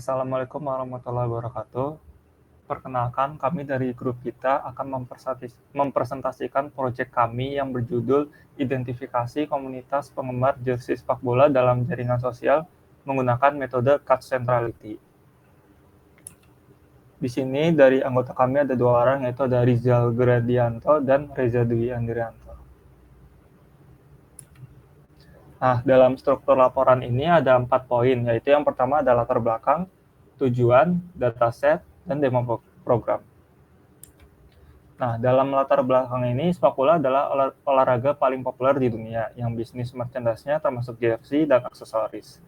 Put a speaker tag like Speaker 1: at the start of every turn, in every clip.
Speaker 1: Assalamualaikum warahmatullahi wabarakatuh. Perkenalkan, kami dari grup kita akan mempresentasikan proyek kami yang berjudul Identifikasi Komunitas Penggemar Jersey Sepak Bola dalam Jaringan Sosial menggunakan metode Cut Centrality. Di sini dari anggota kami ada 2 orang, yaitu ada Rizal Gradianto dan Reza Dwi Andrianto. Nah, dalam struktur laporan ini ada 4 poin, yaitu yang pertama adalah latar belakang, tujuan, dataset, dan demo program. Nah, dalam latar belakang ini, sepak bola adalah olahraga paling populer di dunia, yang bisnis merchandise-nya termasuk jersey dan aksesoris.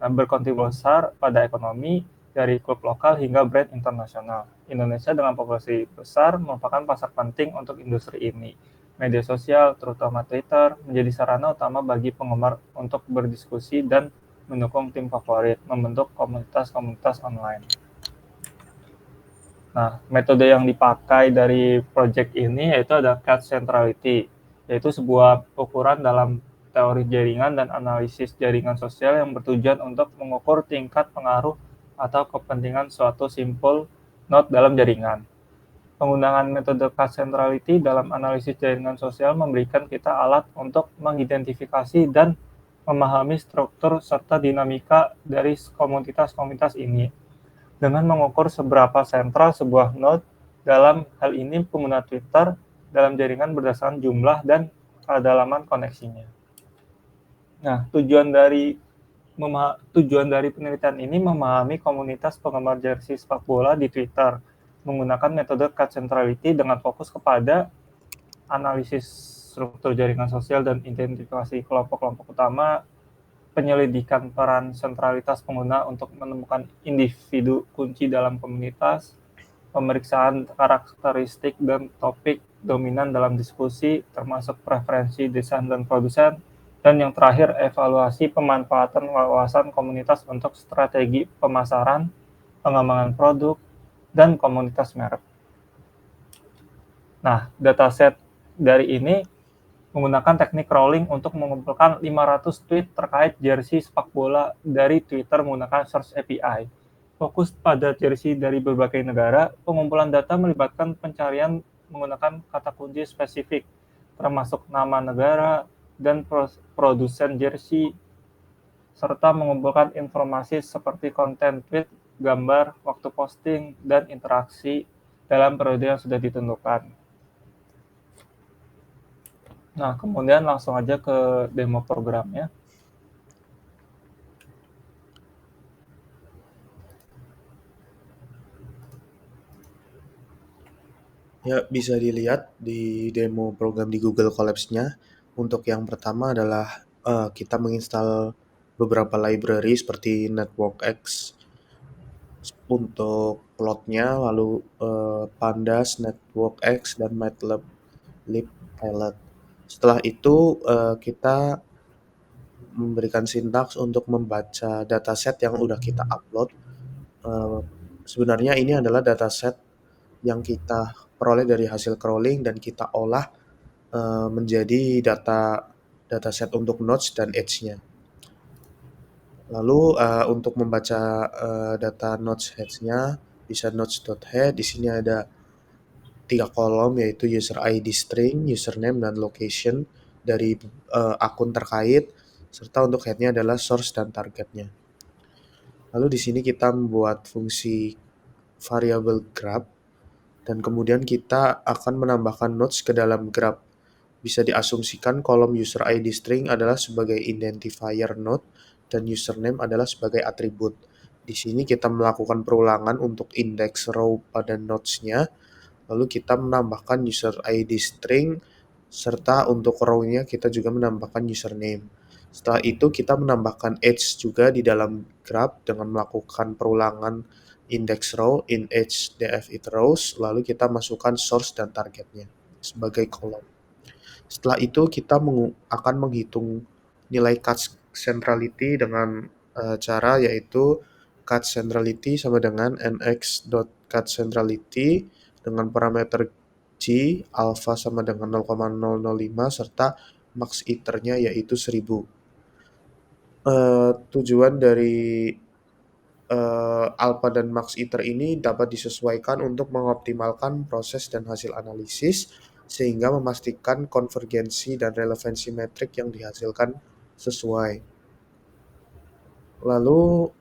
Speaker 1: Dan berkontribusi besar pada ekonomi dari klub lokal hingga brand internasional. Indonesia dengan populasi besar merupakan pasar penting untuk industri ini. Media sosial, terutama Twitter, menjadi sarana utama bagi penggemar untuk berdiskusi dan mendukung tim favorit, membentuk komunitas-komunitas online. Nah, metode yang dipakai dari project ini yaitu ada Cut Centrality, yaitu sebuah ukuran dalam teori jaringan dan analisis jaringan sosial yang bertujuan untuk mengukur tingkat pengaruh atau kepentingan suatu simpul node dalam jaringan. Penggunaan metode Cut Centrality dalam analisis jaringan sosial memberikan kita alat untuk mengidentifikasi dan memahami struktur serta dinamika dari komunitas-komunitas ini dengan mengukur seberapa sentral sebuah node, dalam hal ini pengguna Twitter, dalam jaringan berdasarkan jumlah dan kedalaman koneksinya. Nah, tujuan dari penelitian ini memahami komunitas penggemar jersey sepak bola di Twitter menggunakan metode Cut Centrality dengan fokus kepada analisis struktur jaringan sosial dan identifikasi kelompok-kelompok utama, penyelidikan peran sentralitas pengguna untuk menemukan individu kunci dalam komunitas, pemeriksaan karakteristik dan topik dominan dalam diskusi, termasuk preferensi desain dan produsen, dan yang terakhir, evaluasi pemanfaatan wawasan komunitas untuk strategi pemasaran, pengembangan produk, dan komunitas merek. Nah, dataset dari ini menggunakan teknik crawling untuk mengumpulkan 500 tweet terkait jersey sepak bola dari Twitter menggunakan Search API. Fokus pada jersey dari berbagai negara, pengumpulan data melibatkan pencarian menggunakan kata kunci spesifik, termasuk nama negara dan produsen jersey, serta mengumpulkan informasi seperti konten tweet, gambar, waktu posting, dan interaksi dalam periode yang sudah ditentukan. Nah, kemudian langsung aja ke demo programnya.
Speaker 2: Ya, bisa dilihat di demo program di Google Colabs-nya. Untuk yang pertama adalah kita menginstal beberapa library seperti NetworkX untuk plotnya, lalu Pandas, NetworkX, dan MATLAB Pilot. Setelah itu kita memberikan sintaks untuk membaca dataset yang udah kita upload. Eh, Sebenarnya ini adalah dataset yang kita peroleh dari hasil crawling dan kita olah menjadi dataset untuk nodes dan edge-nya. Lalu untuk membaca data nodes heads-nya bisa nodes.head. Di sini ada 3 kolom yaitu user ID string, username, dan location dari akun terkait, serta untuk head-nya adalah source dan targetnya. Lalu di sini kita membuat fungsi variable graph dan kemudian kita akan menambahkan nodes ke dalam graph. Bisa diasumsikan kolom user ID string adalah sebagai identifier node dan username adalah sebagai atribut. Di sini kita melakukan perulangan untuk indeks row pada nodes-nya, lalu kita menambahkan user ID string, serta untuk row-nya kita juga menambahkan username. Setelah itu kita menambahkan edge juga di dalam graph dengan melakukan perulangan index row, in edge, df it rows, lalu kita masukkan source dan targetnya sebagai kolom. Setelah itu kita akan menghitung nilai cut centrality dengan cara yaitu cut centrality sama dengan nx.cutCentrality dengan parameter G alpha sama dengan 0,005 serta max iternya yaitu 1000. Tujuan dari alpha dan max iter ini dapat disesuaikan untuk mengoptimalkan proses dan hasil analisis, sehingga memastikan konvergensi dan relevansi metrik yang dihasilkan sesuai. Lalu,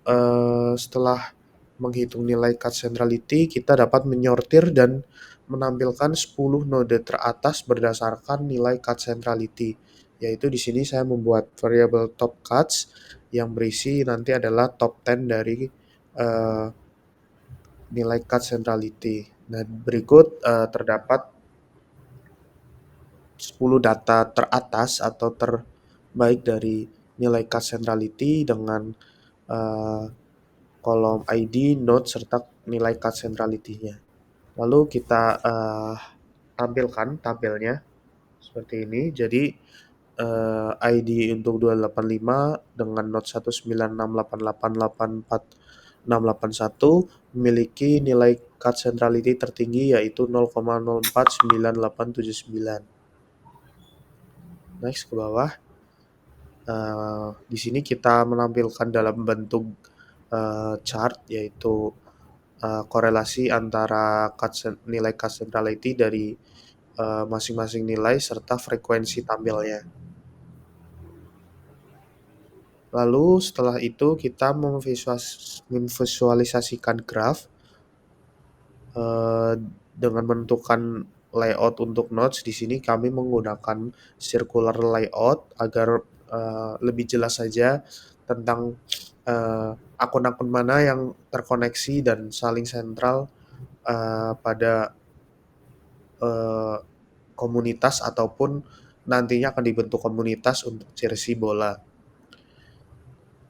Speaker 2: setelah menghitung nilai cut centrality, kita dapat menyortir dan menampilkan 10 node teratas berdasarkan nilai cut centrality. Yaitu di sini saya membuat variable top cuts yang berisi nanti adalah top 10 dari nilai cut centrality. Nah, berikut terdapat 10 data teratas atau terbaik dari nilai cut centrality dengan kolom ID, node, serta nilai cut centrality-nya. Lalu kita tampilkan tabelnya seperti ini. Jadi ID untuk 285 dengan node 196888841 memiliki nilai cut centrality tertinggi yaitu 0,049879. Next ke bawah. Di sini kita menampilkan dalam bentuk chart yaitu korelasi antara nilai cut centrality dari masing-masing nilai serta frekuensi tampilnya. Lalu setelah itu kita memvisualisasikan graf dengan menentukan layout untuk nodes. Di sini kami menggunakan circular layout agar lebih jelas saja tentang akun-akun mana yang terkoneksi dan saling sentral pada komunitas ataupun nantinya akan dibentuk komunitas untuk jersey bola.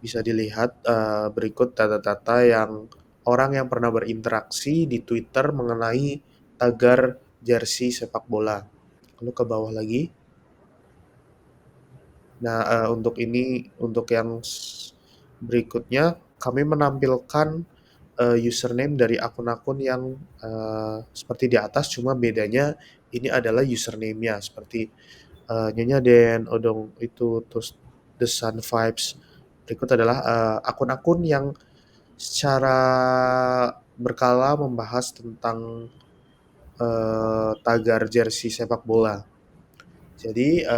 Speaker 2: Bisa dilihat berikut data-data yang orang yang pernah berinteraksi di Twitter mengenai tagar jersey sepak bola. Lalu ke bawah lagi. Nah, untuk yang berikutnya kami menampilkan username dari akun-akun yang seperti di atas, cuma bedanya ini adalah username-nya seperti Nyonya Den, Odong itu, terus The Sun Vibes. Berikut adalah akun-akun yang secara berkala membahas tentang tagar jersey sepak bola. Jadi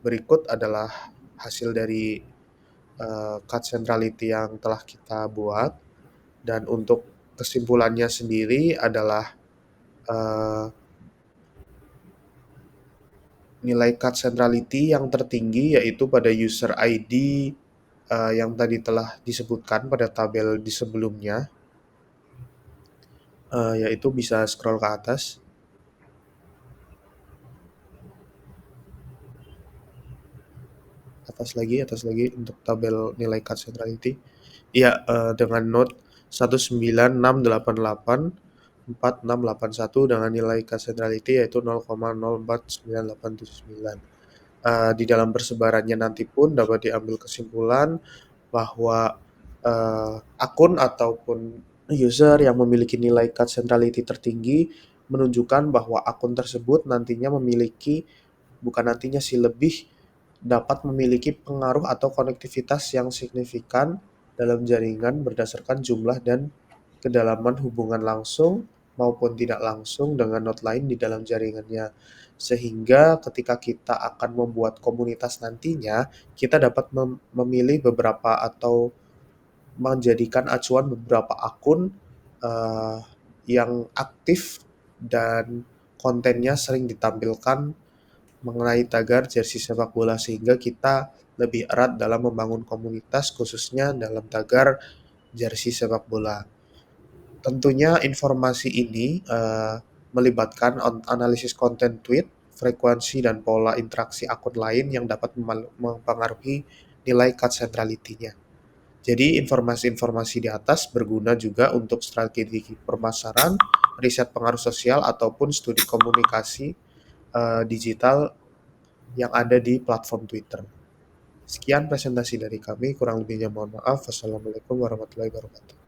Speaker 2: berikut adalah hasil dari cut centrality yang telah kita buat, dan untuk kesimpulannya sendiri adalah nilai cut centrality yang tertinggi yaitu pada user ID yang tadi telah disebutkan pada tabel di sebelumnya, yaitu bisa scroll ke atas. Atas lagi untuk tabel nilai cut centrality. Iya, dengan node 196884681 dengan nilai cut centrality yaitu 0,049879. Di dalam persebarannya nanti pun dapat diambil kesimpulan bahwa akun ataupun user yang memiliki nilai cut centrality tertinggi menunjukkan bahwa akun tersebut nantinya lebih dapat memiliki pengaruh atau konektivitas yang signifikan dalam jaringan berdasarkan jumlah dan kedalaman hubungan langsung maupun tidak langsung dengan node lain di dalam jaringannya. Sehingga ketika kita akan membuat komunitas nantinya, kita dapat memilih beberapa atau menjadikan acuan beberapa akun yang aktif dan kontennya sering ditampilkan mengenai tagar jersey sepak bola, sehingga kita lebih erat dalam membangun komunitas khususnya dalam tagar jersey sepak bola. Tentunya informasi ini melibatkan analisis konten tweet, frekuensi dan pola interaksi akun lain yang dapat mempengaruhi nilai cut centrality-nya. Jadi informasi-informasi di atas berguna juga untuk strategi pemasaran, riset pengaruh sosial ataupun studi komunikasi digital yang ada di platform Twitter. Sekian presentasi dari kami, kurang lebihnya mohon maaf. Wassalamualaikum warahmatullahi wabarakatuh.